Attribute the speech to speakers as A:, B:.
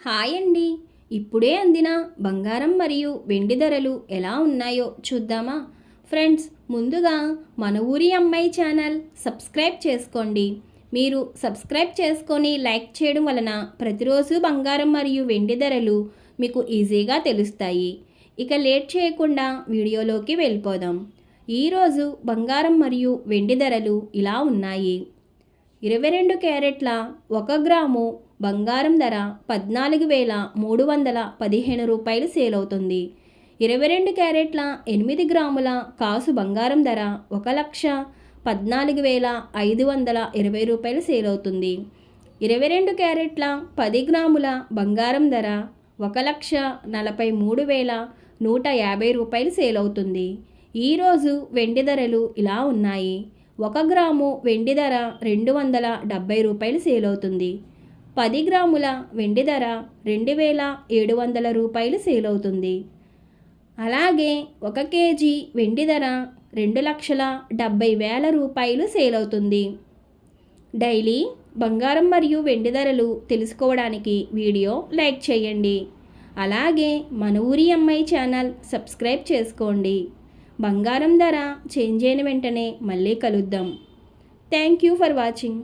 A: Hi అండి. ఇప్పుడే అందిన బంగారం మరియు వెండి ధరలు ఎలా ఉన్నాయో చూద్దామా? ఫ్రెండ్స్, ముందుగా మన ఊరి అమ్మాయి ఛానల్ సబ్స్క్రైబ్ చేసుకోండి. మీరు సబ్స్క్రైబ్ చేసుకొని లైక్ చేయడం వలన ప్రతిరోజు బంగారం మరియు వెండి ధరలు మీకు ఈజీగా తెలుస్తాయి. ఇక లేట్ చేయకుండా వీడియోలోకి వెళ్ళిపోదాం. ఈరోజు బంగారం మరియు వెండి ధరలు ఇలా ఉన్నాయి. 22 క్యారెట్ల 1 గ్రాము బంగారం ధర 14,315 రూపాయలు సేల్ అవుతుంది. 22 క్యారెట్ల 8 గ్రాముల కాసు బంగారం ధర 1,14,520 రూపాయలు సేల్ అవుతుంది. 22 క్యారెట్ల 10 గ్రాముల బంగారం ధర 1,43,150 రూపాయలు సేల్ అవుతుంది. ఈరోజు వెండి ధరలు ఇలా ఉన్నాయి. 1 గ్రాము వెండి ధర 270 రూపాయలు సేల్ అవుతుంది. 10 గ్రాముల వెండి ధర 2,700 రూపాయలు సేల్ అవుతుంది. అలాగే 1 కేజీ వెండి ధర 2,70,000 రూపాయలు సేల్ అవుతుంది. డైలీ బంగారం మరియు వెండి ధరలు తెలుసుకోవడానికి వీడియో లైక్ చేయండి. అలాగే మన ఊరి అమ్మాయి ఛానల్ సబ్స్క్రైబ్ చేసుకోండి. బంగారం ధర చేంజ్ అయిన వెంటనే మళ్ళీ కలుద్దాం. Thank you for watching.